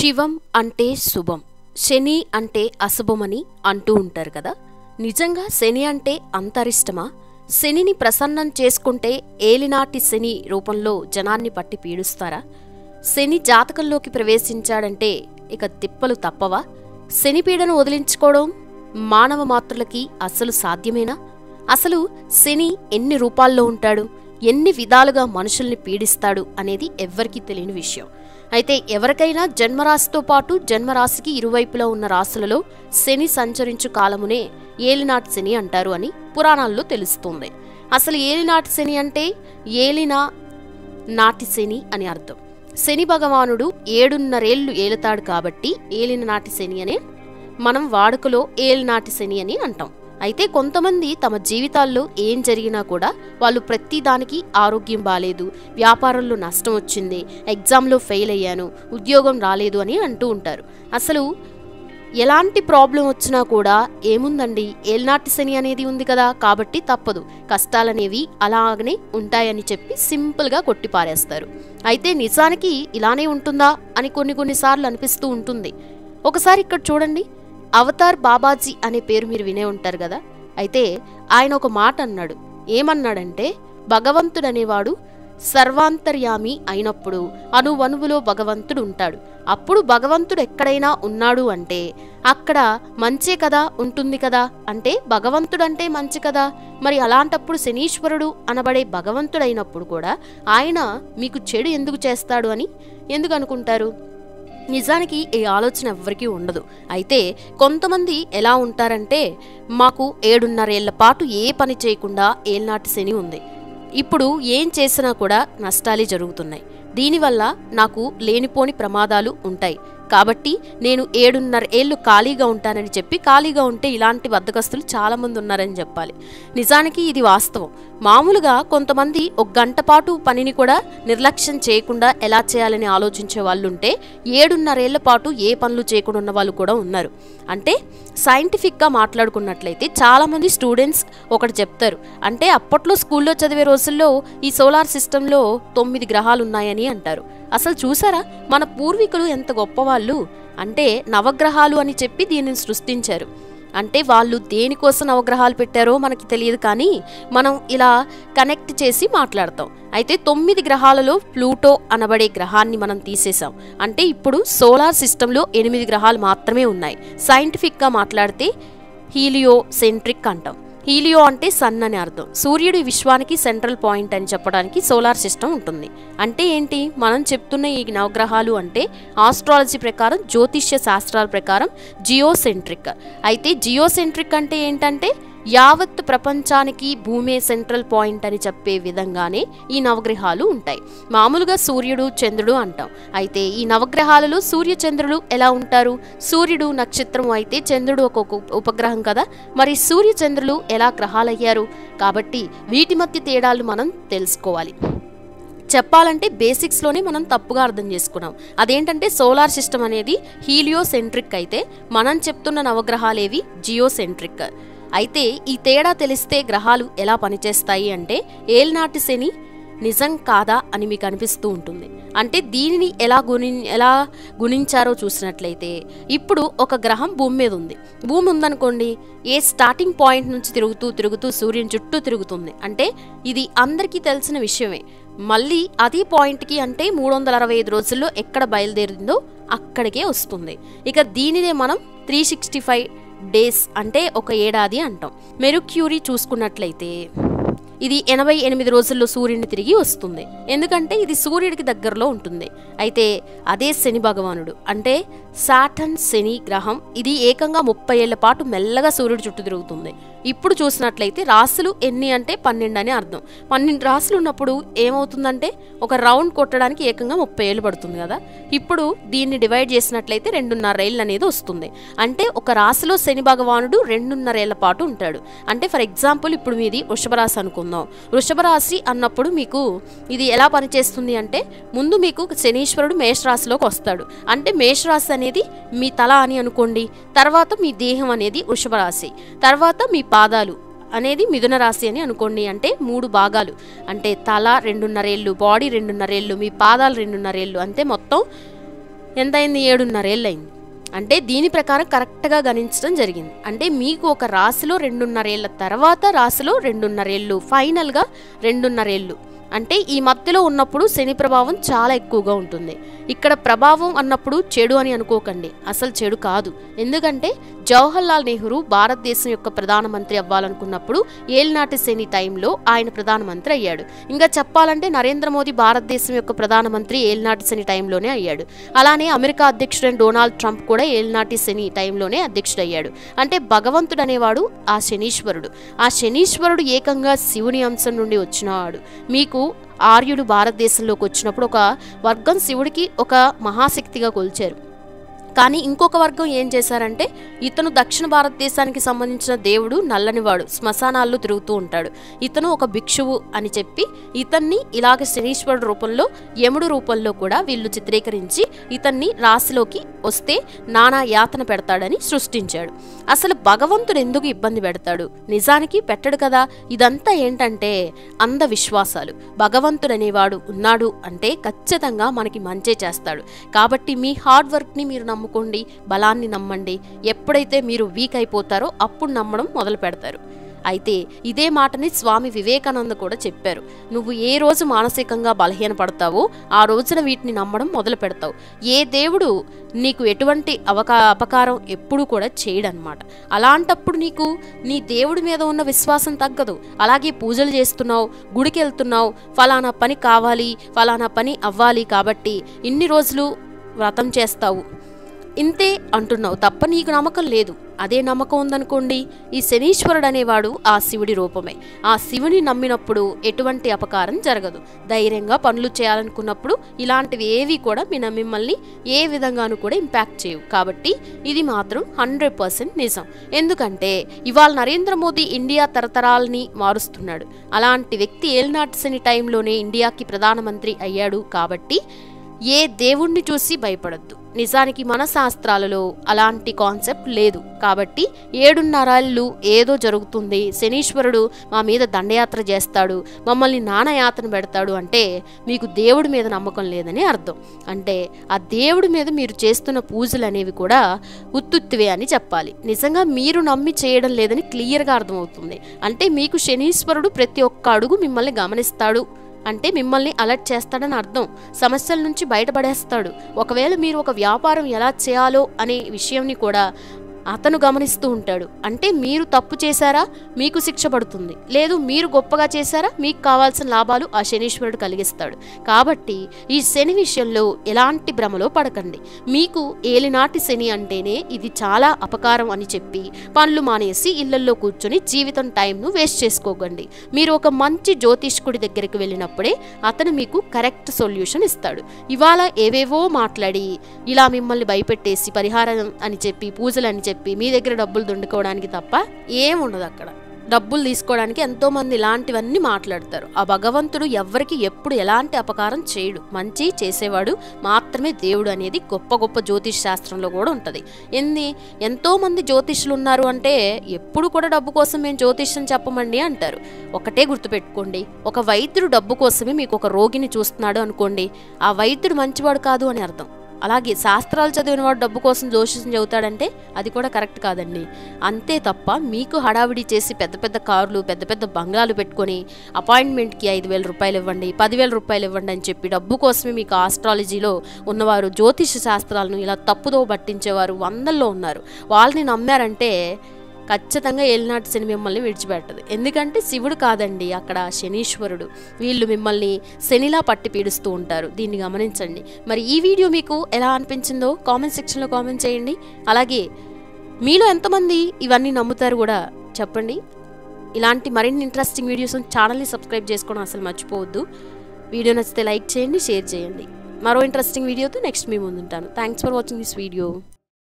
శివం అంటే శుభం, శని అంటే అశుభమని అంటూ ఉంటారు కదా. నిజంగా శని అంటే అంతరిష్టమా? శనిని ప్రసన్నం చేసుకుంటే ఏలినాటి శని రూపంలో జనాన్ని పట్టి పీడుస్తారా? శని జాతకంలోకి ప్రవేశించాడంటే ఇక తిప్పలు తప్పవా? శని పీడను వదిలించుకోవడం మానవ మాతృలకి అసలు సాధ్యమేనా? అసలు శని ఎన్ని రూపాల్లో ఉంటాడు, ఎన్ని విధాలుగా మనుషుల్ని పీడిస్తాడు అనేది ఎవ్వరికీ తెలియని విషయం. అయితే ఎవరికైనా జన్మరాశితో పాటు జన్మరాశికి ఇరువైపులా ఉన్న రాశులలో శని సంచరించు కాలమునే ఏలినాటి శని అంటారు అని పురాణాల్లో తెలుస్తుంది. అసలు ఏలినాటి శని అంటే ఏలిన నాటి శని అని అర్థం. శని భగవానుడు 7.5 ఏళ్లు ఏలుతాడు కాబట్టి ఏలిన నాటి శని అనే మనం వాడుకలో ఏలినాటి శని అని అంటాం. అయితే కొంతమంది తమ జీవితాల్లో ఏం జరిగినా కూడా వాళ్ళు ప్రతిదానికి ఆరోగ్యం బాలేదు, వ్యాపారంలో నష్టం వచ్చింది, ఎగ్జామ్లో ఫెయిల్ అయ్యాను, ఉద్యోగం రాలేదు అని అంటూ ఉంటారు. అసలు ఎలాంటి ప్రాబ్లం వచ్చినా కూడా ఏముందండి, ఏలినాటి శని అనేది ఉంది కదా కాబట్టి తప్పదు, కష్టాలనేవి అలాగనే ఉంటాయని చెప్పి సింపుల్గా కొట్టిపారేస్తారు. అయితే నిజానికి ఇలానే ఉంటుందా అని కొన్నిసార్లు అనిపిస్తూ ఉంటుంది. ఒకసారి ఇక్కడ చూడండి, అవతార్ బాబాజీ అనే పేరు మీరు వినే ఉంటారు కదా. అయితే ఆయన ఒక మాట అన్నాడు. ఏమన్నాడంటే, భగవంతుడనేవాడు సర్వాంతర్యామి అయినప్పుడు అణువణువులో భగవంతుడు ఉంటాడు. అప్పుడు భగవంతుడు ఎక్కడైనా ఉన్నాడు అంటే అక్కడ మంచే కదా ఉంటుంది కదా, అంటే భగవంతుడంటే మంచి కదా. మరి అలాంటప్పుడు శనీశ్వరుడు అనబడే భగవంతుడైనప్పుడు కూడా ఆయన మీకు చెడు ఎందుకు చేస్తాడు అని ఎందుకు అనుకుంటారు? నిజానికి ఈ ఆలోచన ఎవ్వరికీ ఉండదు. అయితే కొంతమంది ఎలా ఉంటారంటే, మాకు 7.5 ఏళ్ల పాటు ఏ పని చేయకుండా ఏలినాటి శని ఉంది, ఇప్పుడు ఏం చేసినా కూడా నష్టాలే జరుగుతున్నాయి, దీనివల్ల నాకు లేనిపోని ప్రమాదాలు ఉంటాయి, కాబట్టి నేను 7.5 ఏళ్లు ఖాళీగా ఉంటానని చెప్పి ఖాళీగా ఉంటే ఇలాంటి బద్ధకస్తులు చాలామంది ఉన్నారని చెప్పాలి. నిజానికి ఇది వాస్తవం. మామూలుగా కొంతమంది 1 గంట పాటు పనిని కూడా నిర్లక్ష్యం చేయకుండా ఎలా చేయాలని ఆలోచించే వాళ్ళు ఉంటే 7.5 ఏళ్ల పాటు ఏ పనులు చేయకుండా ఉన్న వాళ్ళు కూడా ఉన్నారు. అంటే సైంటిఫిక్గా మాట్లాడుకున్నట్లయితే చాలామంది స్టూడెంట్స్ ఒకటి చెప్తారు. అంటే అప్పట్లో స్కూల్లో చదివే రోజుల్లో ఈ సోలార్ సిస్టంలో 9 గ్రహాలు ఉన్నాయని అంటారు. అసలు చూసారా, మన పూర్వీకులు ఎంత గొప్పవాళ్ళు అంటే నవగ్రహాలు అని చెప్పి దీనిని సృష్టించారు. అంటే వాళ్ళు దేనికోసం నవగ్రహాలు పెట్టారో మనకి తెలియదు, కానీ మనం ఇలా కనెక్ట్ చేసి మాట్లాడతాం. అయితే 9 గ్రహాలలో ప్లూటో అనబడే గ్రహాన్ని మనం తీసేసాం. అంటే ఇప్పుడు సోలార్ సిస్టంలో 8 గ్రహాలు మాత్రమే ఉన్నాయి. సైంటిఫిక్గా మాట్లాడితే హీలియో సెంట్రిక్ అంటాం. హీలియో అంటే సన్ అని అర్థం. సూర్యుడు విశ్వానికి సెంట్రల్ పాయింట్ అని చెప్పడానికి సోలార్ సిస్టమ్ ఉంటుంది. అంటే ఏంటి, మనం చెప్తున్న ఈ నవగ్రహాలు అంటే ఆస్ట్రాలజీ ప్రకారం, జ్యోతిష్య శాస్త్రాల ప్రకారం జియోసెంట్రిక్. అయితే జియోసెంట్రిక్ అంటే ఏంటంటే యావత్ ప్రపంచానికి భూమే సెంట్రల్ పాయింట్ అని చెప్పే విధంగానే ఈ నవగ్రహాలు ఉంటాయి. మామూలుగా సూర్యుడు చంద్రుడు అంటాం. అయితే ఈ నవగ్రహాలలో సూర్య చంద్రుడు ఎలా ఉంటారు? సూర్యుడు నక్షత్రం అయితే చంద్రుడు ఒక ఉపగ్రహం కదా, మరి సూర్య చంద్రులు ఎలా గ్రహాలయ్యారు? కాబట్టి వీటి మధ్య తేడాలు మనం తెలుసుకోవాలి. చెప్పాలంటే బేసిక్స్లోనే మనం తప్పుగా అర్థం చేసుకున్నాం. అదేంటంటే సోలార్ సిస్టమ్ అనేది హీలియోసెంట్రిక్ అయితే మనం చెప్తున్న నవగ్రహాలేవి జియోసెంట్రిక్. అయితే ఈ తేడా తెలిస్తే గ్రహాలు ఎలా పనిచేస్తాయి అంటే ఏలినాటి శని నిజం కాదా అని మీకు అనిపిస్తూ ఉంటుంది. అంటే దీనిని ఎలా గుణించారో చూసినట్లయితే, ఇప్పుడు ఒక గ్రహం భూమి మీద ఉంది. భూమి ఉందనుకోండి, ఏ స్టార్టింగ్ పాయింట్ నుంచి తిరుగుతూ సూర్యుని చుట్టూ తిరుగుతుంది. అంటే ఇది అందరికీ తెలిసిన విషయమే. మళ్ళీ అదే పాయింట్కి అంటే 365 రోజుల్లో ఎక్కడ బయలుదేరిందో అక్కడికే వస్తుంది. ఇక దీనినే మనం 365 డేస్ అంటే ఒక ఏడాది అంటాం. మెర్క్యూరీ చూసుకున్నట్లయితే ఇది 88 రోజుల్లో సూర్యుని తిరిగి వస్తుంది. ఎందుకంటే ఇది సూర్యుడికి దగ్గరలో ఉంటుంది. అయితే అదే శని భగవానుడు అంటే సాటర్న్ శని గ్రహం, ఇది ఏకంగా 30 ఏళ్ల పాటు మెల్లగా సూర్యుడి చుట్టూ తిరుగుతుంది. ఇప్పుడు చూసినట్లయితే రాశులు ఎన్ని అంటే 12 అని అర్థం. 12 రాశులు ఉన్నప్పుడు ఏమవుతుందంటే ఒక రౌండ్ కొట్టడానికి ఏకంగా 30 ఏళ్ళు పడుతుంది కదా. ఇప్పుడు దీన్ని డివైడ్ చేసినట్లయితే 2.5 ఏళ్ళు అనేది వస్తుంది. అంటే ఒక రాశిలో శని భగవానుడు 2.5 ఏళ్ల పాటు ఉంటాడు. అంటే ఫర్ ఎగ్జాంపుల్ ఇప్పుడు మీది వృషభ రాశి అనుకుందాం. వృషభ రాశి అన్నప్పుడు మీకు ఇది ఎలా పనిచేస్తుంది అంటే, ముందు మీకు శనీశ్వరుడు మేషరాశిలోకి వస్తాడు. అంటే మేషరాశి అనేది మీ తల అని అనుకోండి, తర్వాత మీ దేహం అనేది వృషభ రాశి, తర్వాత మీ పాదాలు అనేది మిథున రాశి అని అనుకోండి. అంటే 3 భాగాలు, అంటే తల 2.5 ఏళ్ళు, బాడీ 2.5 ఏళ్ళు, మీ పాదాలు 2.5 ఏళ్ళు, అంటే మొత్తం ఎంతైంది? 7.5 ఏళ్ళు అయింది. అంటే దీని ప్రకారం కరెక్ట్గా గణించడం జరిగింది. అంటే మీకు ఒక రాశిలో 2.5 ఏళ్ళ తర్వాత రాశిలో 2.5 ఏళ్ళు, ఫైనల్గా 2.5 ఏళ్ళు. అంటే ఈ మధ్యలో ఉన్నప్పుడు శని ప్రభావం చాలా ఎక్కువగా ఉంటుంది. ఇక్కడ ప్రభావం అన్నప్పుడు చెడు అని అనుకోకండి, అసలు చెడు కాదు. ఎందుకంటే జవహర్ లాల్ నెహ్రూ భారతదేశం యొక్క ప్రధానమంత్రి అవ్వాలనుకున్నప్పుడు ఏలినాటి శని టైంలో ఆయన ప్రధానమంత్రి అయ్యాడు. ఇంకా చెప్పాలంటే నరేంద్ర మోదీ భారతదేశం యొక్క ప్రధానమంత్రి ఏలినాటి శని టైంలోనే అయ్యాడు. అలానే అమెరికా అధ్యక్షుడైన డొనాల్డ్ ట్రంప్ కూడా ఏలినాటి శని టైంలోనే అధ్యక్షుడయ్యాడు. అంటే భగవంతుడు అనేవాడు ఆ శనీశ్వరుడు. ఆ శనీశ్వరుడు ఏకంగా శివుని అంశం నుండి వచ్చినవాడు. మీకు ఆర్యుడు భారతదేశంలోకి వచ్చినప్పుడు ఒక వర్గం శివుడికి ఒక మహాశక్తిగా కొలిచారు. కానీ ఇంకొక వర్గం ఏం చేశారంటే, ఇతను దక్షిణ భారతదేశానికి సంబంధించిన దేవుడు నల్లనివాడు, శ్మశానాల్లో తిరుగుతూ ఉంటాడు, ఇతను ఒక భిక్షువు అని చెప్పి ఇతన్ని ఇలాగ శనీశ్వరుడు రూపంలో, యముడు రూపంలో కూడా వీళ్ళు చిత్రీకరించి ఇతన్ని రాశిలోకి వస్తే నానా యాతన పెడతాడని సృష్టించాడు. అసలు భగవంతుడు ఎందుకు ఇబ్బంది పెడతాడు? నిజానికి పెట్టడు కదా. ఇదంతా ఏంటంటే అంధవిశ్వాసాలు. భగవంతుడు అనేవాడు ఉన్నాడు అంటే ఖచ్చితంగా మనకి మంచే చేస్తాడు. కాబట్టి మీ హార్డ్ వర్క్ని మీరు నమ్ముకోండి, బలాన్ని నమ్మండి. ఎప్పుడైతే మీరు వీక్ అయిపోతారో అప్పుడు నమ్మడం మొదలు పెడతారు. అయితే ఇదే మాటని స్వామి వివేకానంద కూడా చెప్పారు. నువ్వు ఏ రోజు మానసికంగా బలహీనపడతావో ఆ రోజున వీటిని నమ్మడం మొదలు పెడతావు. ఏ దేవుడు నీకు ఎటువంటి అపకారం ఎప్పుడు కూడా చేయడనమాట. అలాంటప్పుడు నీకు నీ దేవుడి మీద ఉన్న విశ్వాసం తగ్గదు. అలాగే పూజలు చేస్తున్నావు, గుడికి వెళ్తున్నావు, ఫలానా పని కావాలి, ఫలానా పని అవ్వాలి కాబట్టి ఇన్ని రోజులు వ్రతం చేస్తావు, ఇంతే అంటున్నావు తప్ప నీకు నమ్మకం లేదు. అదే నమ్మకం ఉందనుకోండి, ఈ శనీశ్వరుడు అనేవాడు ఆ శివుడి రూపమే. ఆ శివుని నమ్మినప్పుడు ఎటువంటి అపకారం జరగదు. ధైర్యంగా పనులు చేయాలనుకున్నప్పుడు ఇలాంటివి ఏవి కూడా మిమ్మల్ని ఏ విధంగానూ కూడా ఇంపాక్ట్ చేయవు. కాబట్టి ఇది మాత్రం 100% నిజం. ఎందుకంటే ఇవాళ నరేంద్ర మోదీ ఇండియా తరతరాలని మారుస్తున్నాడు. అలాంటి వ్యక్తి ఏలినాటి శని టైంలోనే ఇండియాకి ప్రధానమంత్రి అయ్యాడు. కాబట్టి ఏ దేవుణ్ణి చూసి భయపడద్దు. నిజానికి మన శాస్త్రాలలో అలాంటి కాన్సెప్ట్ లేదు. కాబట్టి 7.5 ఏళ్ళు ఏదో జరుగుతుంది, శనీశ్వరుడు మా మీద దండయాత్ర చేస్తాడు, మమ్మల్ని నానయాత్ర పెడతాడు అంటే మీకు దేవుడి మీద నమ్మకం లేదని అర్థం. అంటే ఆ దేవుడి మీద మీరు చేస్తున్న పూజలు అనేవి కూడా ఉత్తుత్తివే అని చెప్పాలి. నిజంగా మీరు నమ్మి చేయడం లేదని క్లియర్గా అర్థమవుతుంది. అంటే మీకు శనీశ్వరుడు ప్రతి ఒక్క అడుగు మిమ్మల్ని గమనిస్తాడు అంటే మిమ్మల్ని అలర్ట్ చేస్తాడని అర్థం. సమస్యల నుంచి బయటపడేస్తాడు. ఒకవేళ మీరు ఒక వ్యాపారం ఎలా చేయాలో అనే విషయంని కూడా అతను గమనిస్తూ ఉంటాడు. అంటే మీరు తప్పు చేశారా, మీకు శిక్ష పడుతుంది. లేదు మీరు గొప్పగా చేశారా, మీకు కావాల్సిన లాభాలు ఆ శనీశ్వరుడు కలిగిస్తాడు. కాబట్టి ఈ శని విషయంలో ఎలాంటి భ్రమలో పడకండి. మీకు ఏలినాటి శని అంటేనే ఇది చాలా అపకారం అని చెప్పి పనులు మానేసి ఇళ్లల్లో కూర్చొని జీవితం టైంను వేస్ట్ చేసుకోకండి. మీరు ఒక మంచి జ్యోతిష్కుడి దగ్గరికి వెళ్ళినప్పుడే అతను మీకు కరెక్ట్ సొల్యూషన్ ఇస్తాడు. ఇవాళ ఏవేవో మాట్లాడి ఇలా మిమ్మల్ని భయపెట్టేసి పరిహారం అని చెప్పి పూజలు అని చెప్పి మీ దగ్గర డబ్బులు దుండుకోవడానికి తప్ప ఏముండదు. అక్కడ డబ్బులు తీసుకోవడానికి ఎంతో మంది ఇలాంటివన్నీ మాట్లాడతారు. ఆ భగవంతుడు ఎవ్వరికి ఎప్పుడు ఎలాంటి అపకారం చేయడు, మంచి చేసేవాడు మాత్రమే దేవుడు అనేది గొప్ప గొప్ప జ్యోతిష్ శాస్త్రంలో కూడా ఉంటుంది. ఎంతో మంది జ్యోతిష్యులు ఉన్నారు అంటే ఎప్పుడు కూడా డబ్బు కోసం మేము జ్యోతిష్యం చెప్పమండి అంటారు. ఒకటే గుర్తుపెట్టుకోండి, ఒక వైద్యుడు డబ్బు కోసమే మీకు ఒక రోగిని చూస్తున్నాడు అనుకోండి, ఆ వైద్యుడు మంచివాడు కాదు అని అర్థం. అలాగే శాస్త్రాలు చదివినవాడు డబ్బు కోసం జ్యోతిష్యం చెబుతాడంటే అది కూడా కరెక్ట్ కాదండి. అంతే తప్ప మీకు హడావిడి చేసి పెద్ద పెద్ద కార్లు, పెద్ద పెద్ద బంగ్లాలు పెట్టుకొని అపాయింట్మెంట్కి 5,000 రూపాయలు ఇవ్వండి, 10,000 రూపాయలు ఇవ్వండి అని చెప్పి డబ్బు కోసమే మీకు ఆస్ట్రాలజీలో ఉన్నవారు, జ్యోతిష శాస్త్రాలను ఇలా తప్పుదో పట్టించేవారు వందల్లో ఉన్నారు. వాళ్ళని నమ్మారంటే ఖచ్చితంగా ఏలినాటి శని మిమ్మల్ని విడిచిపెట్టదు. ఎందుకంటే శివుడు కాదండి అక్కడ శనీశ్వరుడు. వీళ్ళు మిమ్మల్ని శనిలా పట్టి పీడిస్తూ ఉంటారు. దీన్ని గమనించండి. మరి ఈ వీడియో మీకు ఎలా అనిపించిందో కామెంట్ సెక్షన్లో కామెంట్ చేయండి. అలాగే మీలో ఎంతమంది ఇవన్నీ నమ్ముతారు కూడా చెప్పండి. ఇలాంటి మరిన్ని ఇంట్రెస్టింగ్ వీడియోస్ ఛానల్ని సబ్స్క్రైబ్ చేసుకోవడం అసలు మర్చిపోవద్దు. వీడియో నచ్చితే లైక్ చేయండి, షేర్ చేయండి. మరో ఇంట్రెస్టింగ్ వీడియోతో నెక్స్ట్ మీ ముందుంటాను. Thanks for watching this video.